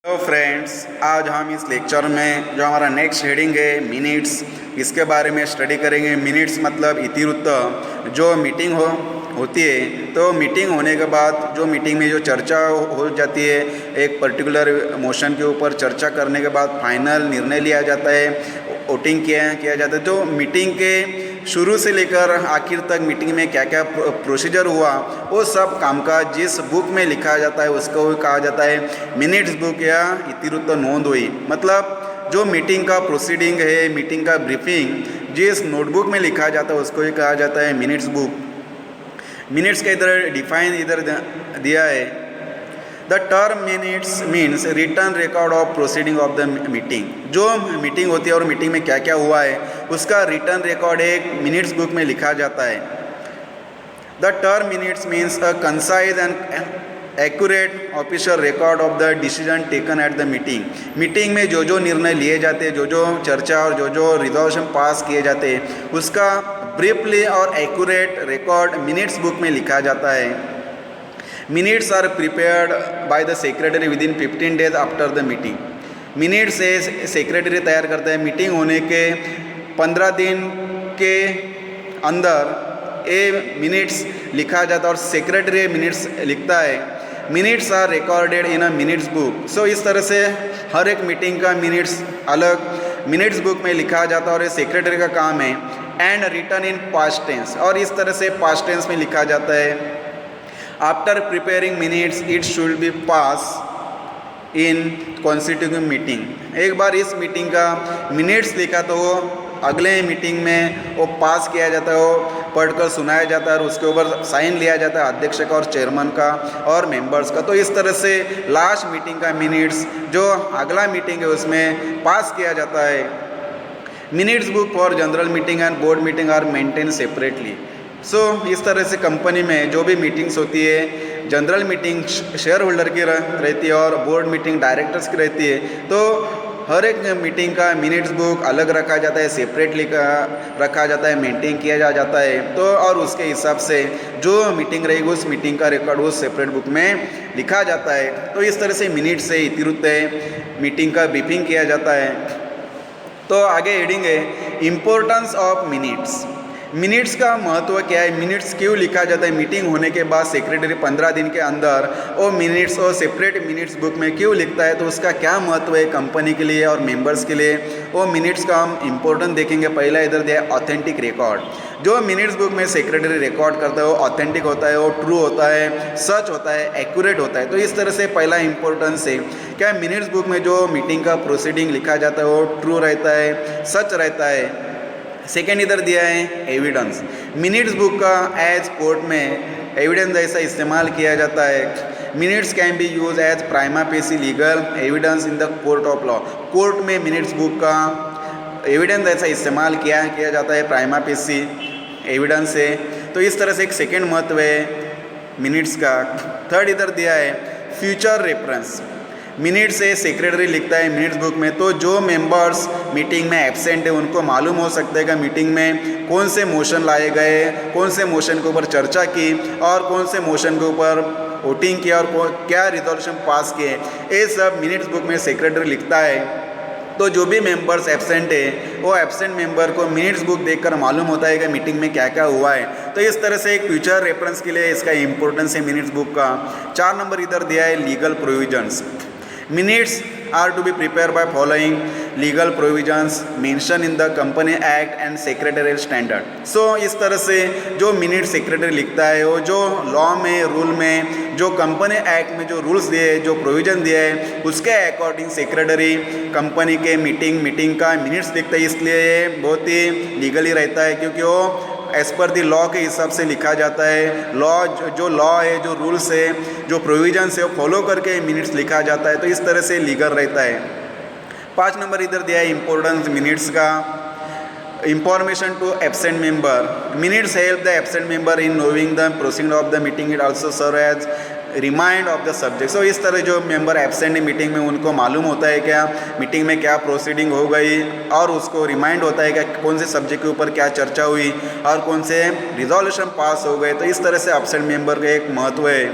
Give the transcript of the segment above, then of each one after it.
तो फ्रेंड्स, आज हम इस लेक्चर में जो हमारा नेक्स्ट हेडिंग है मिनट्स, इसके बारे में स्टडी करेंगे। मिनट्स मतलब इतिवृत्त। जो मीटिंग होती है, तो मीटिंग होने के बाद जो मीटिंग में जो चर्चा हो जाती है, एक पर्टिकुलर मोशन के ऊपर चर्चा करने के बाद फाइनल निर्णय लिया जाता है, वोटिंग किया जाता है। तो मीटिंग के शुरू से लेकर आखिर तक मीटिंग में क्या क्या प्रोसीजर हुआ, वो सब कामकाज जिस बुक में लिखा जाता है उसको कहा जाता है मिनट्स बुक या इतिवृत्त नोंद हुई। मतलब जो मीटिंग का प्रोसीडिंग है, मीटिंग का ब्रीफिंग जिस नोटबुक में लिखा जाता है उसको ही कहा जाता है मिनट्स बुक। मिनट्स का इधर डिफाइन इधर दिया है। The term minutes means return record of proceeding of the meeting. जो मीटिंग होती है और मीटिंग में क्या क्या हुआ है उसका रिटर्न रिकॉर्ड एक मिनट्स बुक में लिखा जाता है। The term minutes means a concise and accurate official record of the decision taken at the meeting. Meeting में जो जो निर्णय लिए जाते हैं, जो जो चर्चा और जो जो रिजोल्यूशन पास किए जाते हैं, उसका ब्रीफली और एक्यूरेट रिकॉर्ड मिनट्स बुक में लिखा जाता है। Minutes are prepared by the secretary within 15 days after the meeting. Minutes से सेक्रेटरी तैयार करता है। मीटिंग होने के 15 दिन के अंदर ये मिनट्स लिखा जाता है और सेक्रेटरी मिनट्स लिखता है। Minutes are recorded in a minutes book. So इस तरह से हर एक मीटिंग का मिनट्स अलग मिनट्स बुक में लिखा जाता है और ये सेक्रेटरी का काम है। And written in past tense, और इस तरह से पास्ट टेंस में लिखा जाता है। After preparing minutes it should be pass in constitutive meeting. एक बार इस मीटिंग का मिनट्स लिखा तो वो अगले मीटिंग में वो पास किया जाता है, वो पढ़कर सुनाया जाता है और उसके ऊपर साइन लिया जाता है अध्यक्ष का और चेयरमैन का और मेंबर्स का। तो इस तरह से लास्ट मीटिंग का मिनट्स जो अगला मीटिंग है उसमें पास किया जाता है। Minutes book for general meeting and board meeting are maintain separately. So इस तरह से कंपनी में जो भी मीटिंग्स होती है, जनरल मीटिंग शेयर होल्डर की रहती है और बोर्ड मीटिंग डायरेक्टर्स की रहती है। तो हर एक मीटिंग का मिनट्स बुक अलग रखा जाता है, सेपरेटली रखा जाता है, मेंटेन किया जाता है। तो और उसके हिसाब से जो मीटिंग रहेगी उस मीटिंग का रिकॉर्ड उस सेपरेट बुक में लिखा जाता है। तो इस तरह से मिनट्स से इतिवृत्त है, मीटिंग का ब्रीफिंग किया जाता है। तो आगे हेडिंग है इम्पोर्टेंस ऑफ मिनट्स। मिनट्स का महत्व क्या है, मिनट्स क्यों लिखा जाता है, मीटिंग होने के बाद सेक्रेटरी 15 दिन के अंदर वो मिनट्स और सेपरेट मिनट्स बुक में क्यों लिखता है, तो उसका क्या महत्व है कंपनी के लिए और मेंबर्स के लिए, वो मिनट्स का हम इम्पोर्टेंट देखेंगे। पहला इधर दिया है ऑथेंटिक रिकॉर्ड। जो मिनट्स बुक में सेक्रेटरी रिकॉर्ड करता है वो ऑथेंटिक होता है, वो ट्रू होता है, सच होता है, एक्यूरेट होता है। तो इस तरह से पहला इंपॉर्टेंस है क्या मिनट्स बुक में जो मीटिंग का प्रोसीडिंग लिखा जाता है वो ट्रू रहता है, सच रहता है। सेकेंड इधर दिया है एविडेंस। मिनट्स बुक का एज कोर्ट में एविडेंस जैसा इस्तेमाल किया जाता है। Minutes can be use as prima facie legal evidence in the court of law. Court में मिनट्स बुक का एविडेंस जैसा इस्तेमाल किया जाता है, प्राइमा फेसी एविडेंस है। तो इस तरह से एक सेकेंड महत्व है मिनट्स का। थर्ड इधर दिया है फ्यूचर रेफरेंस। मिनट्स से सेक्रेटरी लिखता है मिनट्स बुक में, तो जो मेंबर्स मीटिंग में एब्सेंट है उनको मालूम हो सकता है कि मीटिंग में कौन से मोशन लाए गए, कौन से मोशन के ऊपर चर्चा की और कौन से मोशन के ऊपर वोटिंग किया और क्या रिजोल्यूशन पास किए। ये सब मिनट्स बुक में सेक्रेटरी लिखता है। तो जो भी मेंबर्स एब्सेंट है वो एब्सेंट मेंबर को मिनट्स बुक देखकर मालूम होता है कि मीटिंग में क्या क्या हुआ है। तो इस तरह से एक फ्यूचर रेफरेंस के लिए इसका इंपॉर्टेंस है मिनट्स बुक का। 4 नंबर इधर दिया है legal provisions. Minutes are to be prepared by following legal provisions mentioned in the Company Act and Secretarial Standard. So इस तरह से जो मिनट सेक्रेटरी लिखता है वो जो लॉ में, रूल में, जो कंपनी एक्ट में जो रूल्स दिए हैं, जो प्रोविज़न दिए हैं, उसके अकॉर्डिंग सेक्रेटरी कंपनी के मीटिंग का मिनट्स लिखता है। इसलिए ये बहुत ही लीगली रहता है क्योंकि वो एज़ पर दी लॉ के हिसाब से लिखा जाता है। लॉ जो लॉ है, जो रूल्स है, जो प्रोविजंस है वो फॉलो करके मिनट्स लिखा जाता है। तो इस तरह से लीगल रहता है। 5 नंबर इधर दिया है इम्पोर्टेंस मिनट्स का। Information to absent member. Minutes help the absent member in knowing the proceeding of the meeting. It also serve as remind of the subject. So इस तरह जो मेंबर एब्सेंट है मीटिंग में उनको मालूम होता है क्या मीटिंग में क्या प्रोसीडिंग हो गई और उसको रिमाइंड होता है कि कौन से सब्जेक्ट के ऊपर क्या चर्चा हुई और कौन से रिजोल्यूशन पास हो गए। तो इस तरह से एब्सेंट मेंबर का एक महत्व है।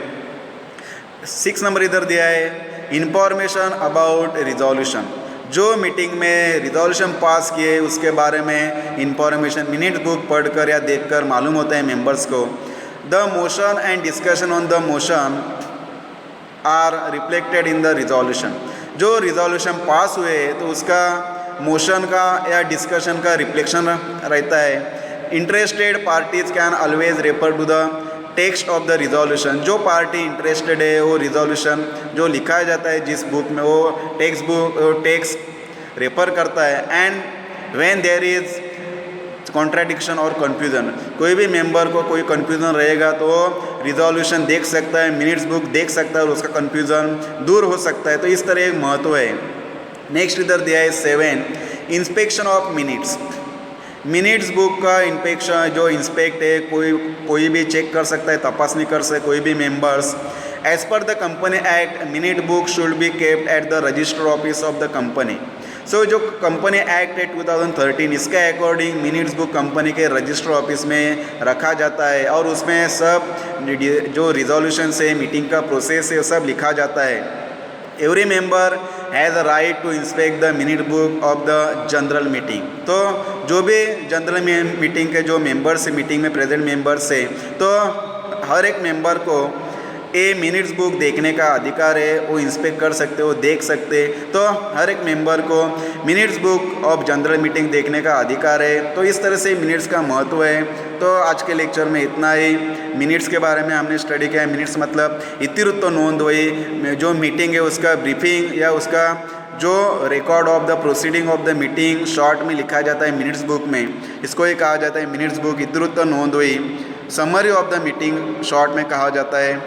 6 नंबर इधर दिया है इंफॉर्मेशन अबाउट रिजोल्यूशन, जो मीटिंग में रिजोल्यूशन पास किए उसके बारे में इंफॉर्मेशन मिनट बुक पढ़कर या देखकर मालूम होता है मेंबर्स को। The motion and discussion on the motion are reflected in the resolution, जो रिजोल्यूशन पास हुए तो उसका मोशन का या डिस्कशन का रिफ्लेक्शन रहता है। Interested parties can always refer to the text of the resolution, जो पार्टी इंटरेस्टेड है वो रिजोल्यूशन जो लिखा जाता है जिस बुक में वो टेक्स्ट रेफर करता है। And when there is contradiction और कन्फ्यूज़न, कोई भी मेंबर को कोई कन्फ्यूज़न रहेगा तो रिजोल्यूशन देख सकता है, मिनट्स बुक देख सकता है और उसका कन्फ्यूज़न दूर हो सकता है। तो इस तरह एक महत्व है। नेक्स्ट इधर दिया है 7, inspection of minutes. Minutes book का इंस्पेक्शन जो इंस्पेक्ट है कोई भी चेक कर सकता है, तपासनी कर सकता है कोई भी members. As per the company act minute book should be kept at the register office of the company. So जो कंपनी एक्ट है 2013 इसके अकॉर्डिंग मिनट्स बुक कंपनी के रजिस्टर ऑफिस में रखा जाता है और उसमें सब जो रिजोल्यूशन से मीटिंग का प्रोसेस है सब लिखा जाता है। Every member has a right to inspect the minute book of the general meeting, तो जो भी जनरल मीटिंग के जो मेंबर्स मीटिंग में प्रेजेंट मेंबर्स है तो हर एक मेंबर को ये मिनट्स बुक देखने का अधिकार है, वो इंस्पेक्ट कर सकते हो, देख सकते। तो हर एक मेंबर को minutes book of general meeting देखने का अधिकार है। तो इस तरह से मिनट्स का महत्व है। तो आज के लेक्चर में इतना ही। मिनट्स के बारे में हमने स्टडी किया है। मिनट्स मतलब इतिवृत्त नोंद हुई, जो मीटिंग है उसका ब्रीफिंग या उसका जो record of the proceeding of the meeting short में लिखा जाता है मिनट्स बुक में, इसको ही कहा जाता है मिनट्स बुक। इतिवृत्त नोंद हुई, summary of the meeting short में कहा जाता है।